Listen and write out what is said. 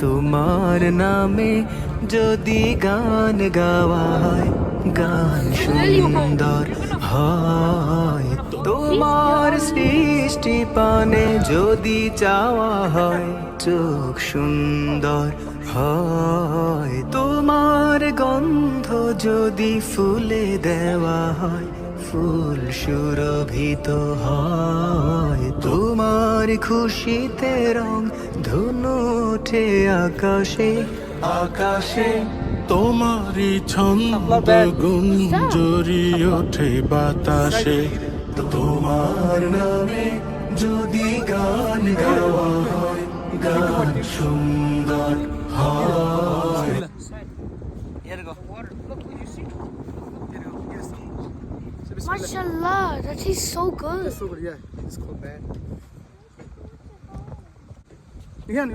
তোমার নামে যদি গান গাওয়া হয়, গান সুন্দর হয়। তোমার সৃষ্টি পানে যদি চাওয়া হয়, চোখ সুন্দর হয়। তোমার গন্ধ যদি ফুলে দেওয়া হয়, ফুল সুরভিত হয়। তোমার খুশিতে রং ধনু ওঠে আকাশে, আকাশে। তোমারই ছন্দ গুঞ্জরি ওঠে বাতাসে। তোমার নামে যদি গান গাওয়া হয়, গান সুন্দর হয়। MashaAllah, that tastes so good. So good, yeah. It's called bad. You can.